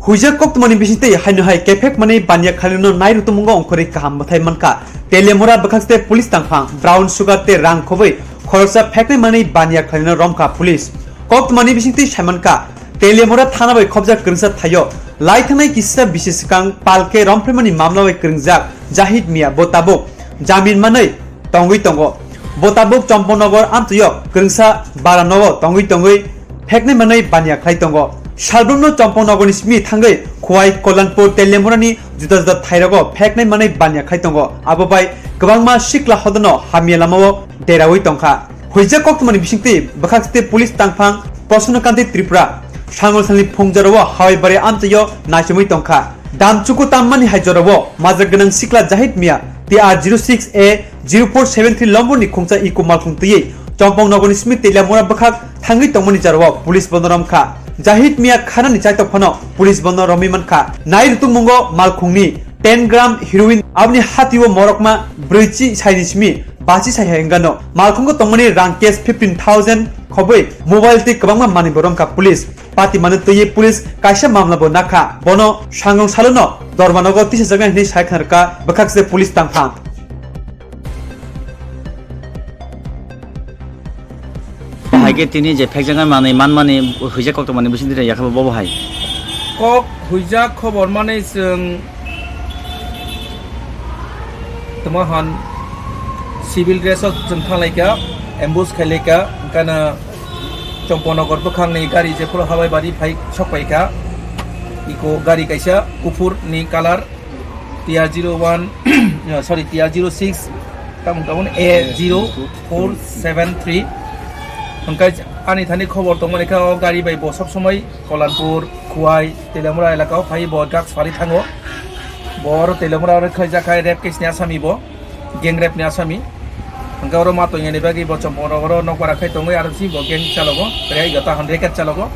Huja kok mani bisite haino hai kefek mani banya khalino nai rutumungo ongkori kaham bathai manka telemora bakhaste police tangphang brown sugar te rang khoboi khorsa phekne mani banya khalino romka police kok mani bisite shaimanka telemora thana bai khobja krungsa thayo lai thanai kissa bises kang palke romphre mani mamla bai krungjak jahid mia botabok jamin manai tongui tongo botabok champonagar amtuyo krungsa baranogo tongui phekne mani banya khai tongo Shalbumno Champonagoni Smith Hangai, Kuwait Kolanpur Telemurani, Judas Thairago, Pekne Mane Banya Kaitongo, Ababai, Gawangma Shikla Hodono, Hamielamo, Derawi Tonka, Huija Kokmani Bishingti, Bakakste Police Tangpang, Posunakanti Tripura, Shangol Sali Pungjarowo, Hawaii Amtayo, Nashimi Tonka, Dam Chukutamani Hajorowo, Mazaganan Sikla Jahid Mia, TR06A 0473 Lomboni Kungsa Iku Malkunti, Champong Nogoni Smith Telemura Bakak, Tangi Tomoni Jarwo, Police Bonoramka. Jahid Mia Khana ni chaito phano police bono romi manka nai rutu mungo malkhungni 10 gram heroin abni hatiwo morokma brichi sainismi bachi sai hengano malkhungo tongmani rang case 15000 khoboi mobile ti kabangma mani borom ka police pati manu toye police kaisa mamla bo nakha bono sangong salono dormanogo 30 jaga ni sai kharka bakakse police tangphang Haike tini je phekjangan mane man mane huija kok to mane busin dire yakha bobo hai kok huija khobor mane जों tamahan civil dress जों थांलायका ambush खालायका kana Champonagar bokhang ni gari je pura hawai bari phai sokpaika iko gari kaisa kufur ni color TR01 sorry TR06 tamon A0473 Angkai ani thani khobor tongmani ka gari bai bo sob somoi Kolanpur Kuwai Telemura elakao phai bo drugs fari thango bor Telemura re khaija khai rape case ni asami bo gang rape ni asami angka ro ma to ngeni bagi bo Champonagar nokpara khai tongoi ar si bo gang chalogo rai gata 100 kat chalogo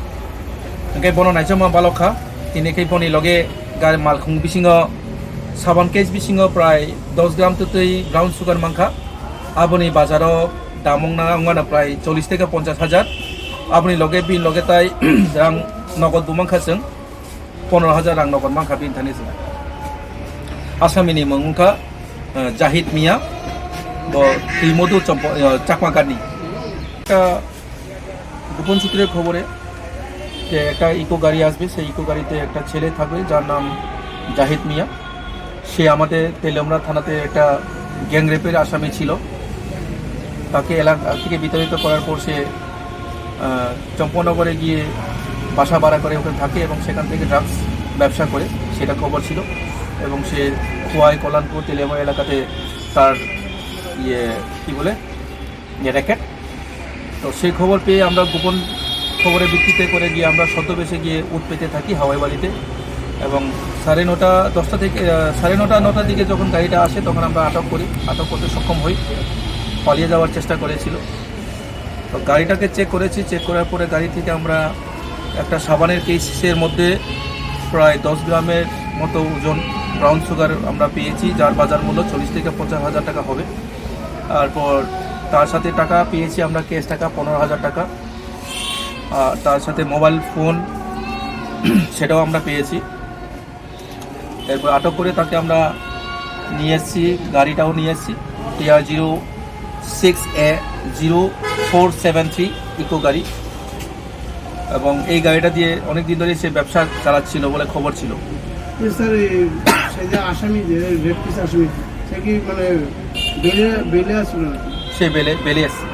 angkai bono naijoma balokha tini kai poni loge gar malkhung bisingo saban case bisingo prai 10 gram tutui brown sugar mangkha aboni bazaro damong na ngana prai 40 থেকে 50000 আপনি লগে বিল লগে তাই রাং নগদ বুমাংখা जों 15000 রাং নগদ মাংখা বিন Thani जों আসামিনি মুংখা জাহিদ মিয়া ব ত্রিমধু চাকমাগানি গোপন সূত্রের খবরে যে একটা ইকো গাড়ি আসবে সেই ইকো গাড়িতে একটা ছেলে থাকবে যার নাম জাহিদ মিয়া সে আমাদের তেলেমরা থানাতে একটা গ্যাং রেপের আসামি ছিল তাকে এলাকা থেকে বিতাড়িত করার পর সে চম্পনগরে গিয়ে বাসা ভাড়া করে ওখানে থাকে এবং সেখান থেকে ড্রাগস ব্যবসা করে সেটা খবর ছিল এবং সে কুয়াই কল্যাণপুর তেলেমা এলাকাতে তার কি বলে র্যাকেট তো সেই খবর পেয়ে আমরা গোপন খবরের ভিত্তিতে করে গিয়ে আমরা ছদ্মবেশে গিয়ে উঠ পেতে থাকি হাওয়াই বাড়িতে এবং 9:30 থেকে 9:30 দিকে যখন গাড়িটা আসে তখন আমরা আটক করতে সক্ষম হই পালিয়ে যাওয়ার চেষ্টা করেছিল তো গাড়িটাকে চেক করেছি চেক করার পরে গাড়ি থেকে আমরা একটা সাবানের কেসের মধ্যে প্রায় 10 গ্রামের মতো ওজন ব্রাউন সুগার আমরা পেয়েছি যার বাজার মূল্য 40 থেকে 50000 টাকা হবে তারপর তার সাথে টাকা পেয়েছি আমরা ক্যাশ টাকা 15000 টাকা আর তার সাথে মোবাইল ফোন সেটাও আমরা পেয়েছি এরপর আটক করে তাকে আমরা নিয়ে এসেছি গাড়িটাও নিয়ে এসেছি TR06A 0473 ইকো গাড়ি এবং এই গাড়িটা দিয়ে অনেক দিন ধরে সে ব্যবসা চালাচ্ছিল বলে খবর ছিল স্যার সেই যে আসামি যে রেপ কেস আসামি সে কি মানে বেলে আসলো সে বেলে আসছে